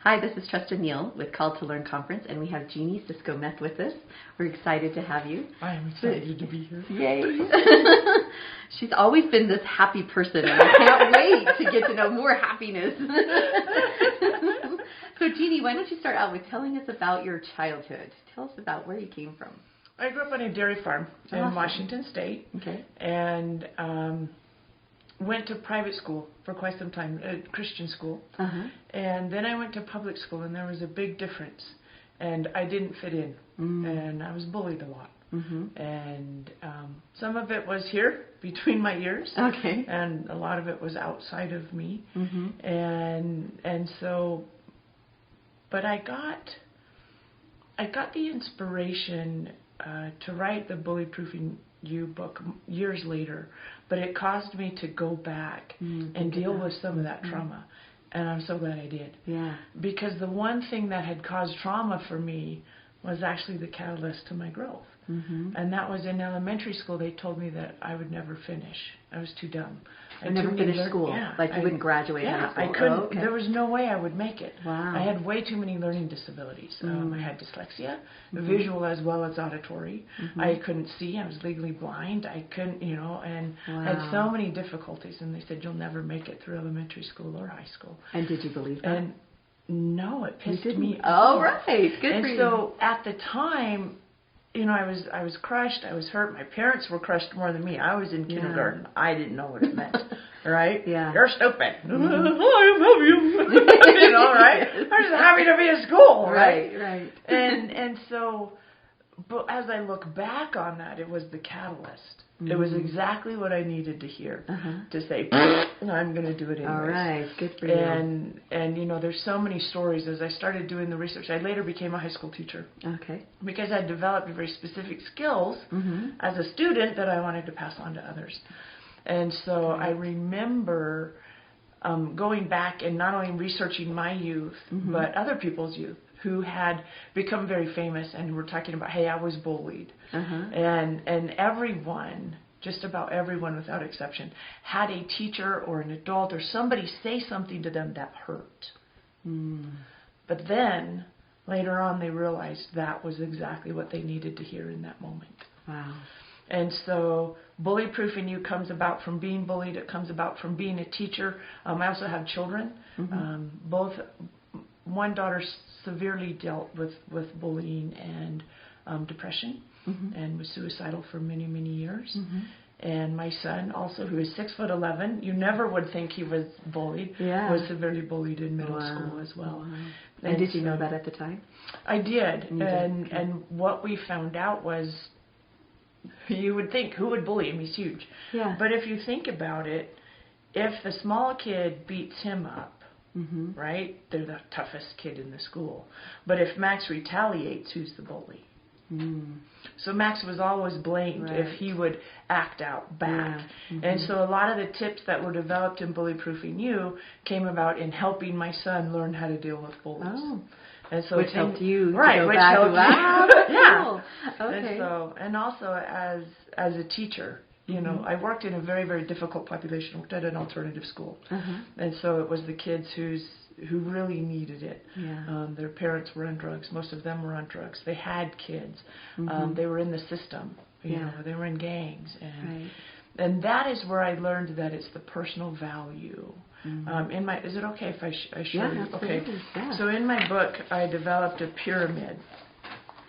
Hi, this is Trusted Neal with Call to Learn Conference, and we have Jeanie Cisco Meth with us. We're excited to have you. I am excited to be here. Yay! She's always been this happy person, and I can't wait to get to know more happiness. So, Jeanie, why don't you start out with telling us about your childhood? Tell us about where you came from. I grew up on a dairy farm in Washington State, and went to private school for quite some time, Christian school, and then I went to public school, and there was a big difference, and I didn't fit in, and I was bullied a lot, and some of it was here between my ears, and a lot of it was outside of me, and so, but I got the inspiration to write the Bully Proofing You book years later, but it caused me to go back and deal with some of that trauma, and I'm so glad I did. Yeah. Because the one thing that had caused trauma for me was actually the catalyst to my growth, and that was in elementary school. They told me that I would never finish. I was too dumb. I never finished school. Yeah, like you wouldn't graduate high school. I couldn't. There was no way I would make it. Wow. I had way too many learning disabilities. I had dyslexia, visual as well as auditory. I couldn't see. I was legally blind. I couldn't, and I had so many difficulties. And they said, you'll never make it through elementary school or high school. And did you believe that? And no, it pissed me off. Oh, right. Good and for you. so at the time, I was crushed. I was hurt. My parents were crushed more than me. I was in kindergarten. I didn't know what it meant. Right? Yeah. You're stupid. I love you. Right? I'm just happy to be at school. Right. And so, but as I look back on that, it was the catalyst. It was exactly what I needed to hear to say, I'm going to do it anyways. All right, good for you. And there's so many stories. As I started doing the research, I later became a high school teacher. Okay. Because I developed very specific skills as a student that I wanted to pass on to others. And so I remember going back and not only researching my youth, but other people's youth who had become very famous and were talking about, hey, I was bullied. And everyone, just about everyone without exception, had a teacher or an adult or somebody say something to them that hurt. But then, later on, they realized that was exactly what they needed to hear in that moment. Wow. And so Bully Proofing You comes about from being bullied. It comes about from being a teacher. I also have children. One daughter severely dealt with bullying and depression and was suicidal for many, many years. And my son also, who is 6'11", you never would think he was bullied, was severely bullied in middle school as well. And did you know that at the time? I did. And what we found out was, you would think, who would bully him? He's huge. Yeah. But if you think about it, if the small kid beats him up, right, they're the toughest kid in the school. But if Max retaliates, who's the bully? So Max was always blamed if he would act out back. And so a lot of the tips that were developed in Bully Proofing You came about in helping my son learn how to deal with bullies. Oh. And so which helped you to go which back. helped wow, Yeah. Okay. And also as a teacher, I worked in a very, very difficult population. I worked at an alternative school. And so it was the kids who really needed it. Yeah. Their parents were on drugs. Most of them were on drugs. They had kids. They were in the system. You know, they were in gangs. And that is where I learned that it's the personal value. Is it okay if I show you? Okay. Yeah. So in my book, I developed a pyramid.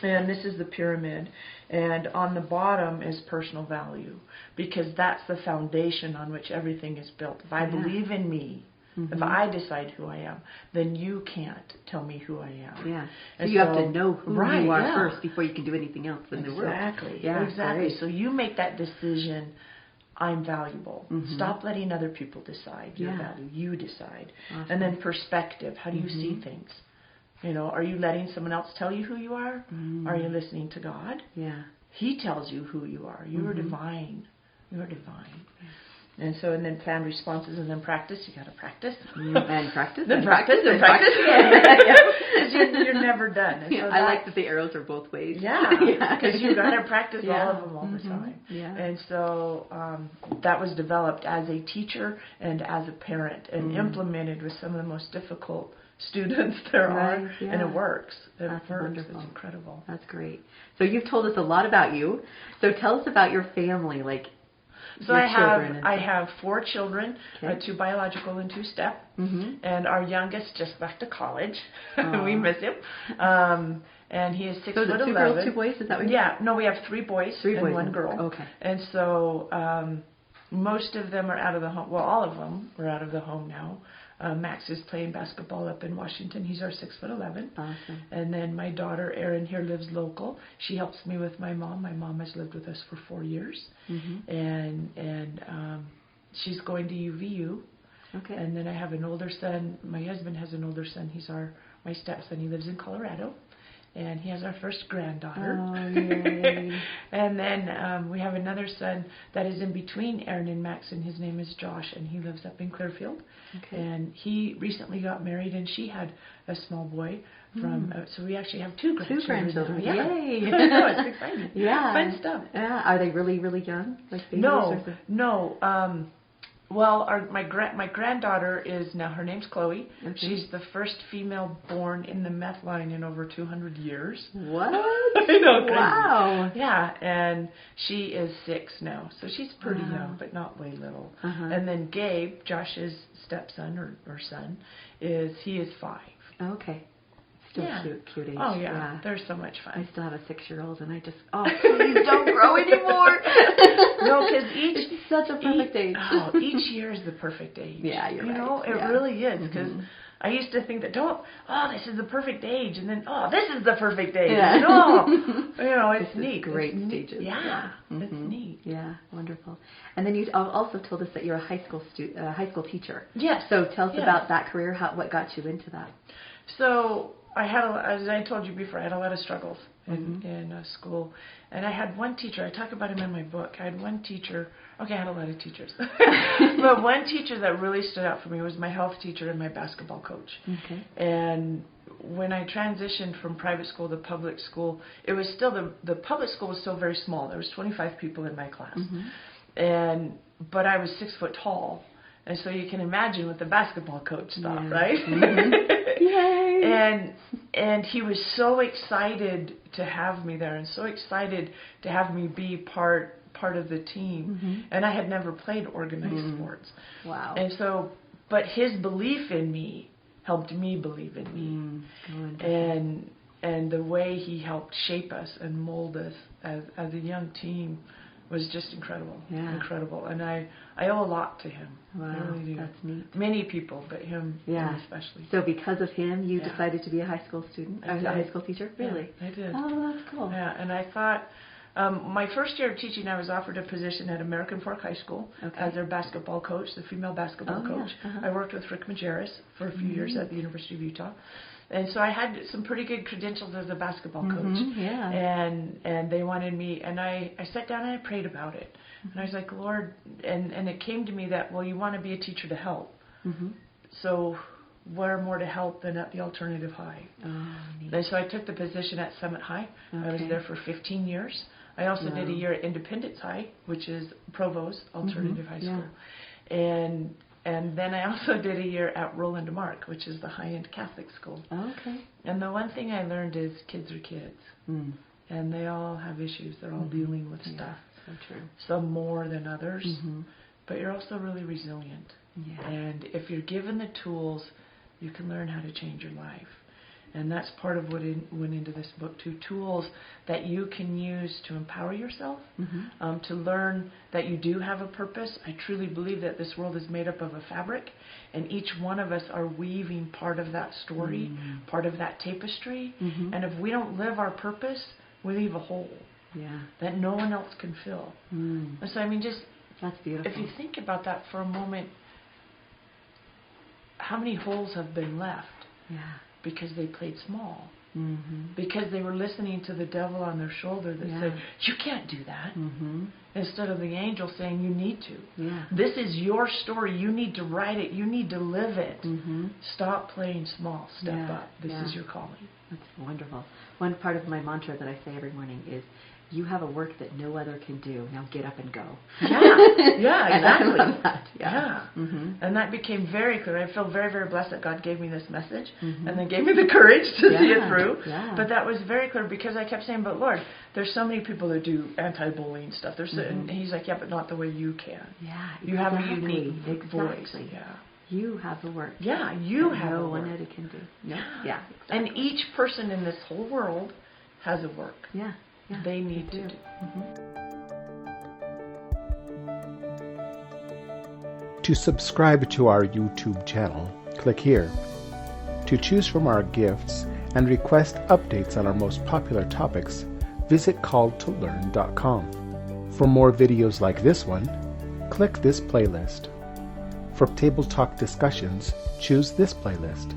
And this is the pyramid. And on the bottom is personal value. Because that's the foundation on which everything is built. If I believe in me, if I decide who I am, then you can't tell me who I am. Yeah. So you have to know who you are first before you can do anything else in the world. Exactly. Yeah, exactly. great. So you make that decision. I'm valuable. Stop letting other people decide your value. You decide. Awesome. And then perspective. How do you see things? Are you letting someone else tell you who you are? Are you listening to God? Yeah. He tells you who you are. You are divine. You are divine. And then planned responses, and then practice. You got to practice. And practice. Then practice. You're never done. And so I like that the arrows are both ways. Yeah, because you got to practice all of them all the time. Yeah. And so that was developed as a teacher and as a parent, and implemented with some of the most difficult students there are, yeah. and it works. It That's works. wonderful. It's incredible. That's great. So you've told us a lot about you. So tell us about your family, like so your I children. I have 4 children, Okay. 2 biological and 2 step, and our youngest just left to college. Aww. We miss him. And he is 6 So foot 11. 2 girls, 2 boys? Is that what? Yeah. No, we have 3 boys, 3 boys and 1 girl. Okay. And so most of them are out of the home. Well, all of them are out of the home now. Max is playing basketball up in Washington. He's our 6 foot 11. Awesome. And then my daughter Erin here lives local. She helps me with my mom. My mom has lived with us for 4 years, and she's going to UVU. Okay. And then I have an older son. My husband has an older son. He's my stepson. He lives in Colorado. And he has our first granddaughter. Oh, yay. And then we have another son that is in between Erin and Max, and his name is Josh, and he lives up in Clearfield. Okay. And he recently got married, and she had a small boy from. So we actually have 2 grandchildren. 2 grandchildren. Now. Yeah. Yay! No, it's exciting. Yeah. Fun stuff. Yeah. Are they really, really young? Like babies? No. Well, my granddaughter is now, her name's Chloe. Okay. She's the first female born in the meth line in over 200 years. What? I know, crazy. Wow. Yeah, and she is 6 now, so she's pretty young, but not way little. And then Gabe, Josh's stepson or son, he is 5. Okay. Still cute age. Oh yeah, they're so much fun. I still have a 6-year-old, and I just, please don't grow anymore. No, because it's such a perfect age. Each year is the perfect age. Yeah, you're right. You know, it really is, because I used to think that this is the perfect age, and then this is the perfect age. Yeah. And, it's neat. Great it's stages. Yeah, it's neat. Yeah, wonderful. And then you also told us that you're a high school teacher. Yes. So tell us about that career. What got you into that? So as I told you before, I had a lot of struggles in school. And I had one teacher, I talk about him in my book. I had one teacher, I had a lot of teachers. But one teacher that really stood out for me was my health teacher and my basketball coach. Okay. And when I transitioned from private school to public school, it was still, the public school was still very small. There was 25 people in my class. But I was 6 foot tall. And so you can imagine what the basketball coach thought, right? Yay! And he was so excited to have me there, and so excited to have me be part of the team. And I had never played organized sports. Wow! And so, but his belief in me helped me believe in me, and the way he helped shape us and mold us as a young team was just incredible. Yeah. Incredible. And I owe a lot to him. Wow, I really do. That's neat. Many people, but him especially. So because of him, you decided to be a high school student, a high school teacher? Really? Yeah, I did. Oh, that's cool. Yeah, and I thought, my first year of teaching, I was offered a position at American Fork High School as their basketball coach, the female basketball coach. I worked with Rick Majerus for a few years at the University of Utah. And so I had some pretty good credentials as a basketball coach. And they wanted me, and I sat down and I prayed about it. And I was like, Lord, and it came to me that, well, you want to be a teacher to help. So where more to help than at the alternative high? And so I took the position at Summit High. I was there for 15 years. I also did a year at Independence High, which is Provo's alternative high school. And then I also did a year at Roland Mark, which is the high-end Catholic school. Okay. And the one thing I learned is kids are kids. And they all have issues. They're all dealing with stuff. So true. Some more than others. But you're also really resilient. Yeah. And if you're given the tools, you can learn how to change your life. And that's part of what went into this book too. Tools that you can use to empower yourself, to learn that you do have a purpose. I truly believe that this world is made up of a fabric, and each one of us are weaving part of that story, part of that tapestry. And if we don't live our purpose, we leave a hole that no one else can fill. And so, I mean, that's beautiful. If you think about that for a moment, how many holes have been left? Yeah. Because they played small. Because they were listening to the devil on their shoulder that said, you can't do that. Instead of the angel saying, you need to. Yeah. This is your story. You need to write it. You need to live it. Stop playing small. Step up. This is your calling. That's wonderful. One part of my mantra that I say every morning is, you have a work that no other can do. Now get up and go. Yeah, And exactly. I love that. Yeah. Mm-hmm. And that became very clear. I feel very, very blessed that God gave me this message and then gave me the courage to see it through. Yeah. But that was very clear because I kept saying, but Lord, there's so many people that do anti-bullying stuff. There's and He's like, yeah, but not the way you can. Yeah, You have a unique voice. Yeah. You have the work. Yeah, you have no a work. one other can do. No. Yeah. Exactly. And each person in this whole world has a work. Yeah. They need to do. To subscribe to our YouTube channel, click here. To choose from our gifts and request updates on our most popular topics, visit calledtolearn.com. For more videos like this one, click this playlist. For Table Talk discussions, choose this playlist.